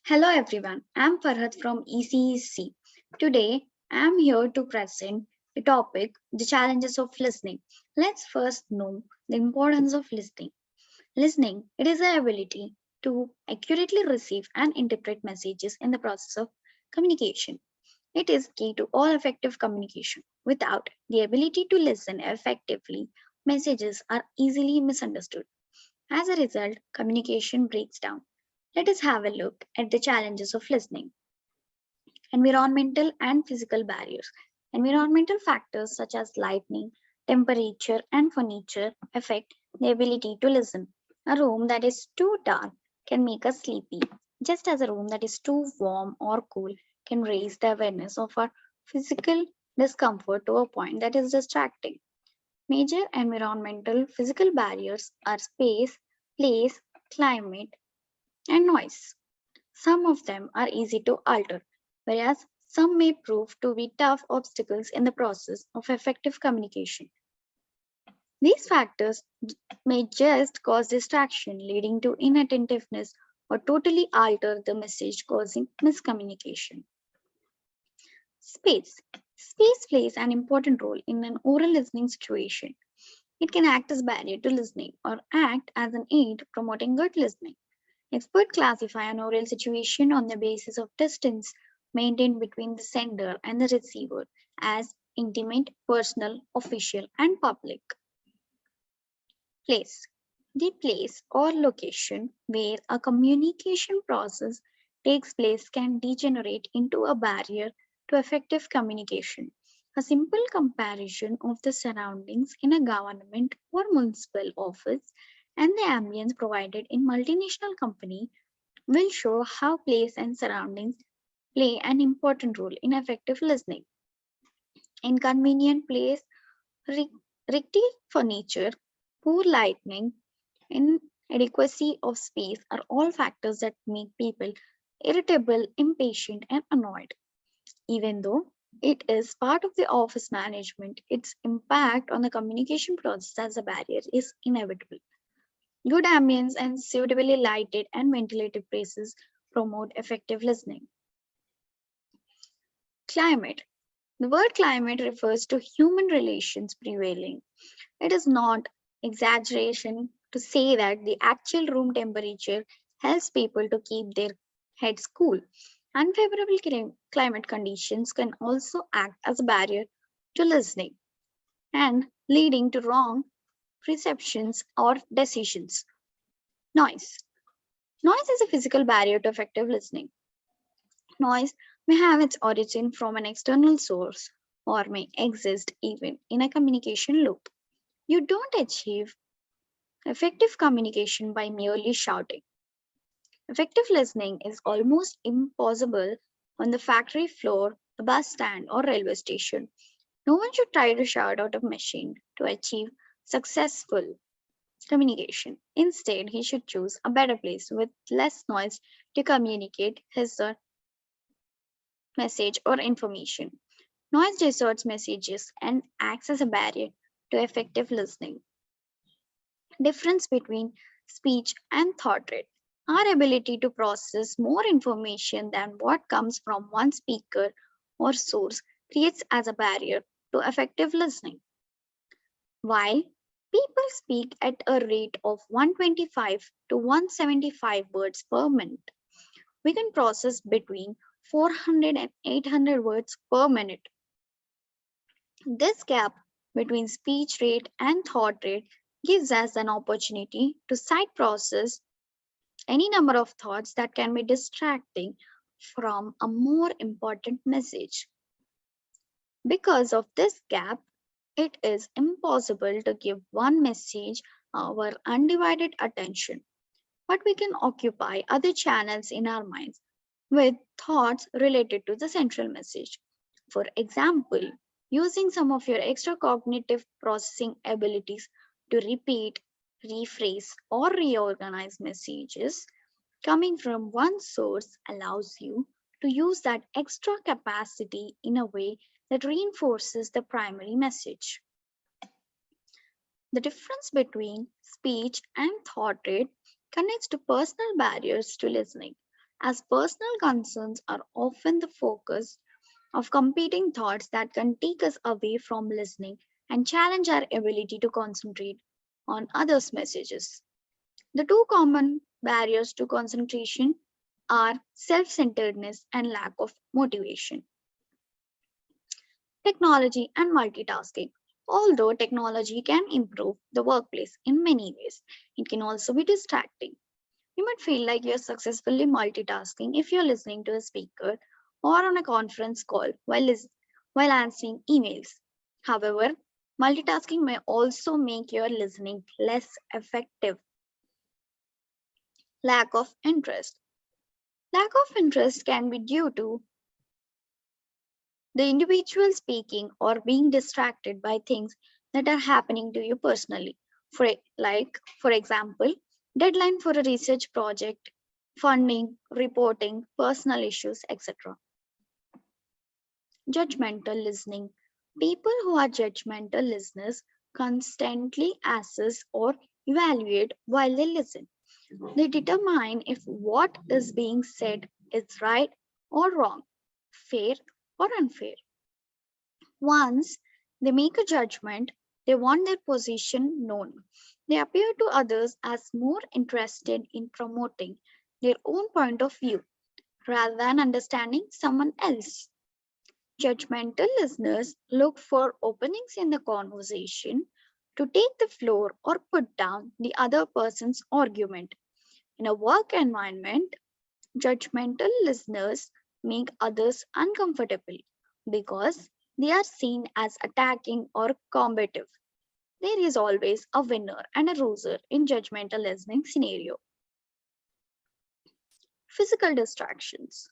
Hello everyone, I'm Farhat from ECEC. Today, I'm here to present the topic the challenges of listening. Let's first know the importance of listening. Listening, it is the ability to accurately receive and interpret messages in the process of communication. It is key to all effective communication. Without the ability to listen effectively, messages are easily misunderstood. As a result, communication breaks down. Let us have a look at the challenges of listening. Environmental and physical barriers. Environmental factors such as lighting, temperature, and furniture affect the ability to listen. A room that is too dark can make us sleepy, just as a room that is too warm or cool can raise the awareness of our physical discomfort to a point that is distracting. Major environmental physical barriers are space, place, climate, and noise. Some of them are easy to alter, whereas some may prove to be tough obstacles in the process of effective communication. These factors may just cause distraction, leading to inattentiveness, or totally alter the message, causing miscommunication. Space. Space plays an important role in an oral listening situation. It can act as a barrier to listening or act as an aid promoting good listening. Experts classify an oral situation on the basis of distance maintained between the sender and the receiver as intimate, personal, official, and public. Place. The place or location where a communication process takes place can degenerate into a barrier to effective communication. A simple comparison of the surroundings in a government or municipal office and the ambience provided in multinational company will show how place and surroundings play an important role in effective listening. Inconvenient place, ri- rickety furniture, poor lighting, inadequacy of space are all factors that make people irritable, impatient, and annoyed. Even though it is part of the office management, its impact on the communication process as a barrier is inevitable. Good ambience and suitably lighted and ventilated places promote effective listening. Climate. The word climate refers to human relations prevailing. It is not exaggeration to say that the actual room temperature helps people to keep their heads cool. Unfavorable climate conditions can also act as a barrier to listening and leading to wrong perceptions or decisions. Noise. Noise is a physical barrier to effective listening. Noise may have its origin from an external source or may exist even in a communication loop. You don't achieve effective communication by merely shouting. Effective listening is almost impossible on the factory floor, a bus stand, or railway station. No one should try to shout out a machine to achieve successful communication. Instead, he should choose a better place with less noise to communicate his message or information. Noise distorts messages and acts as a barrier to effective listening. Difference between speech and thought rate. Our ability to process more information than what comes from one speaker or source creates as a barrier to effective listening. While people speak at a rate of 125 to 175 words per minute, we can process between 400 and 800 words per minute. This gap between speech rate and thought rate gives us an opportunity to side process any number of thoughts that can be distracting from a more important message. Because of this gap, it is impossible to give one message our undivided attention, but we can occupy other channels in our minds with thoughts related to the central message. For example, using some of your extra cognitive processing abilities to repeat, rephrase, or reorganize messages coming from one source allows you to use that extra capacity in a way that reinforces the primary message. The difference between speech and thought rate connects to personal barriers to listening. as personal concerns are often the focus of competing thoughts that can take us away from listening and challenge our ability to concentrate on others' messages. The two common barriers to concentration are self centeredness and lack of motivation. Technology and multitasking. Although technology can improve the workplace in many ways, it can also be distracting. You might feel like you're successfully multitasking if you're listening to a speaker or on a conference call while answering emails. However, multitasking may also make your listening less effective. Lack of interest. Lack of interest can be due to the individual speaking or being distracted by things that are happening to you personally. For example, deadline for a research project, funding, reporting, personal issues, etc. Judgmental listening. People who are judgmental listeners constantly assess or evaluate while they listen. They determine if what is being said is right or wrong, fair or unfair. Once they make a judgment, they want their position known. They appear to others as more interested in promoting their own point of view rather than understanding someone else. Judgmental listeners look for openings in the conversation to take the floor or put down the other person's argument. In a work environment, judgmental listeners make others uncomfortable because they are seen as attacking or combative. There is always a winner and a loser in judgmental listening scenario. Physical distractions.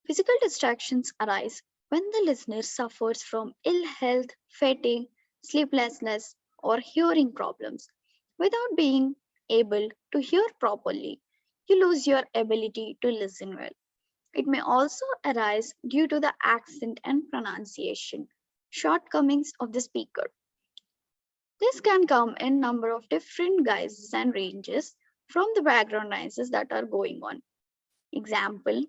Physical distractions arise when the listener suffers from ill health, fatigue, sleeplessness, or hearing problems. Without being able to hear properly, you lose your ability to listen well. It may also arise due to the accent and pronunciation shortcomings of the speaker. This can come in number of different guises and ranges from the background noises that are going on. Example,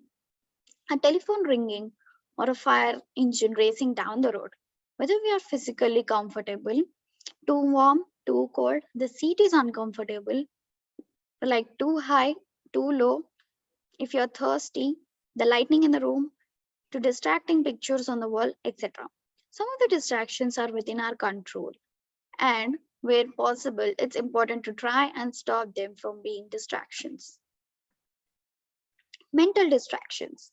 a telephone ringing or a fire engine racing down the road. Whether we are physically comfortable, too warm, too cold, the seat is uncomfortable, like too high, too low, if you're thirsty, the lightning in the room, to distracting pictures on the wall, etc. Some of the distractions are within our control, and where possible, it's important to try and stop them from being distractions. Mental distractions.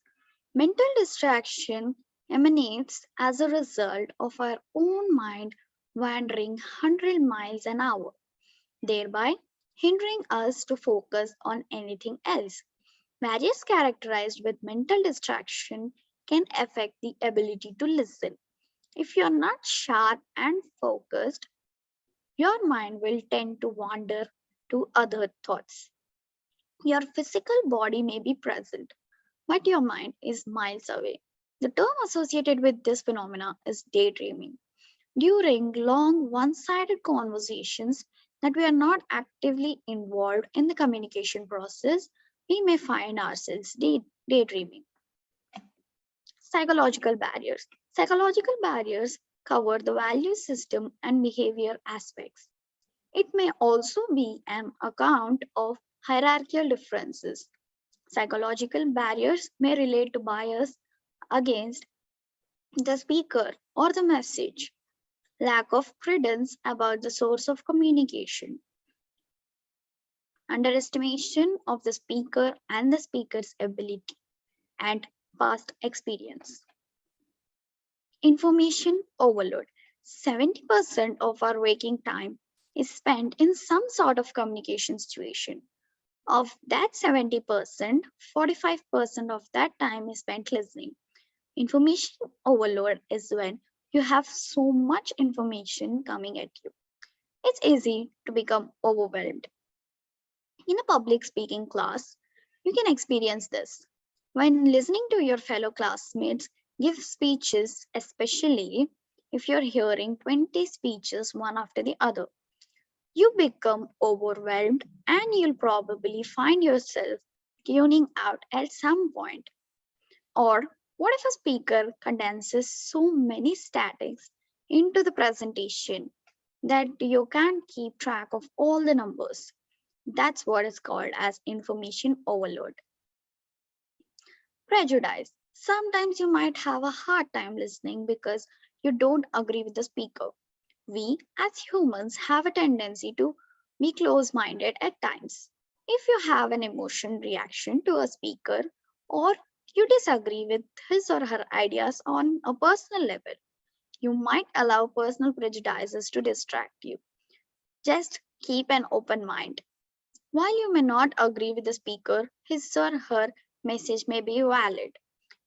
Mental distraction emanates as a result of our own mind wandering 100 miles an hour, thereby hindering us to focus on anything else. Barriers characterized with mental distraction can affect the ability to listen. If you're not sharp and focused, your mind will tend to wander to other thoughts. Your physical body may be present, but your mind is miles away. The term associated with this phenomena is daydreaming. During long, one sided conversations that we are not actively involved in the communication process, we may find ourselves daydreaming. Psychological barriers. Psychological barriers cover the value system and behavior aspects. It may also be an account of hierarchical differences. Psychological barriers may relate to bias against the speaker or the message, lack of credence about the source of communication, underestimation of the speaker and the speaker's ability, and past experience. Information overload. 70% of our waking time is spent in some sort of communication situation. Of that 70%, 45% of that time is spent listening. Information overload is when you have so much information coming at you. It's easy to become overwhelmed. In a public speaking class, you can experience this. When listening to your fellow classmates give speeches, especially if you're hearing 20 speeches one after the other, you become overwhelmed and you'll probably find yourself tuning out at some point? Or what if a speaker condenses so many statics into the presentation that you can't keep track of all the numbers? That's what is called as information overload. Prejudice. Sometimes you might have a hard time listening because you don't agree with the speaker. We, as humans, have a tendency to be close minded at times. If you have an emotion reaction to a speaker or you disagree with his or her ideas on a personal level, you might allow personal prejudices to distract you. Just keep an open mind. While you may not agree with the speaker, his or her message may be valid.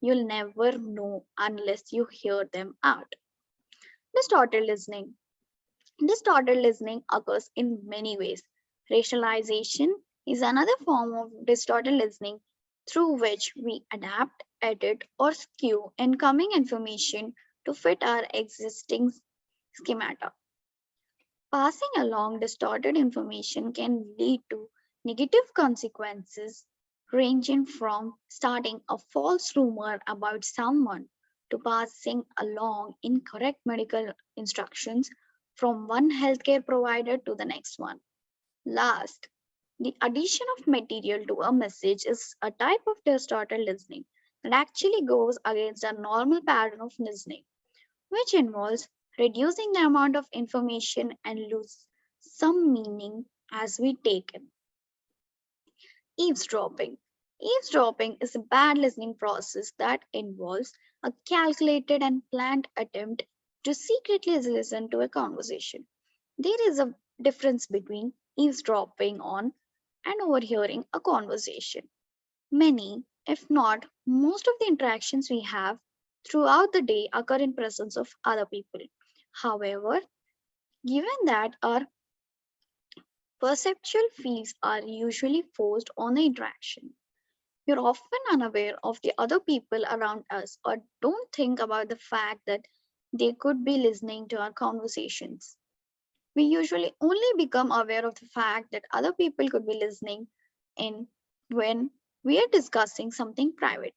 You'll never know unless you hear them out. Distorted listening. Distorted listening occurs in many ways. Racialization is another form of distorted listening through which we adapt, edit, or skew incoming information to fit our existing schemata. Passing along distorted information can lead to negative consequences, ranging from starting a false rumor about someone to passing along incorrect medical instructions from one healthcare provider to the next one. Last, the addition of material to a message is a type of distorted listening that actually goes against a normal pattern of listening, which involves reducing the amount of information and lose some meaning as we take it. Eavesdropping. Eavesdropping is a bad listening process that involves a calculated and planned attempt to secretly listen to a conversation. There is a difference between eavesdropping on and overhearing a conversation. Many, if not most of the interactions we have throughout the day occur in presence of other people. However, given that our perceptual fields are usually forced on the interaction, we're often unaware of the other people around us or don't think about the fact that they could be listening to our conversations. We usually only become aware of the fact that other people could be listening in when we are discussing something private.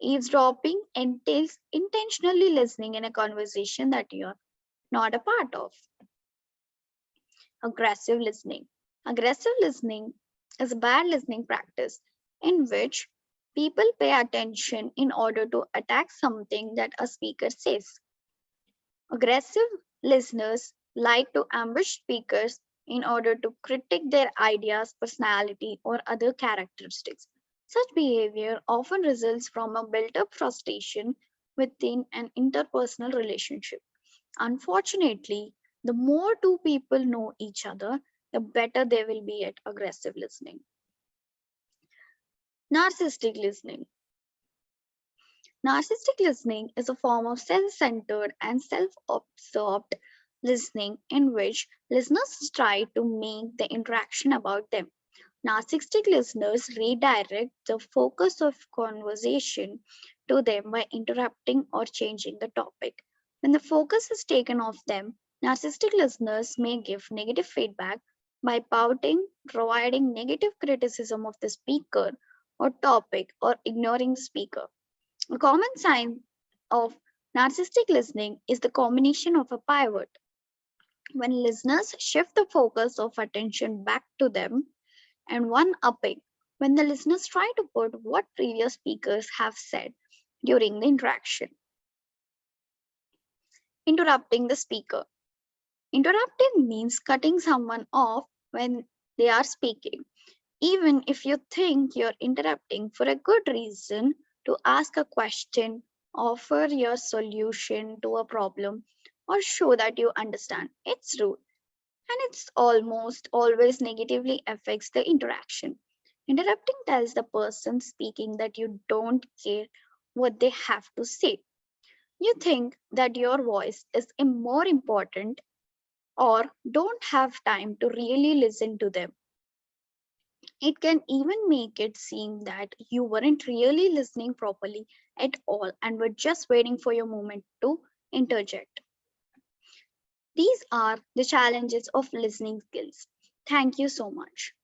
Eavesdropping entails intentionally listening in a conversation that you're not a part of. Aggressive listening. Aggressive listening is a bad listening practice in which people pay attention in order to attack something that a speaker says. Aggressive listeners like to ambush speakers in order to critique their ideas, personality, or other characteristics. Such behavior often results from a built up frustration within an interpersonal relationship. Unfortunately, the more two people know each other, the better they will be at aggressive listening. Narcissistic listening. Narcissistic listening is a form of self centered and self absorbed listening in which listeners try to make the interaction about them. Narcissistic listeners redirect the focus of conversation to them by interrupting or changing the topic. When the focus is taken off them, narcissistic listeners may give negative feedback by pouting, providing negative criticism of the speaker or topic, or ignoring the speaker. A common sign of narcissistic listening is the combination of a pivot. When listeners shift the focus of attention back to them, and one upping when the listeners try to put what previous speakers have said during the interaction. Interrupting the speaker. Interrupting means cutting someone off when they are speaking, even if you think you're interrupting for a good reason to ask a question, offer your solution to a problem, or show that you understand. It's rude and it's almost always negatively affects the interaction. Interrupting tells the person speaking that you don't care what they have to say. You think that your voice is more important or don't have time to really listen to them. It can even make it seem that you weren't really listening properly at all and were just waiting for your moment to interject. These are the challenges of listening skills. Thank you so much.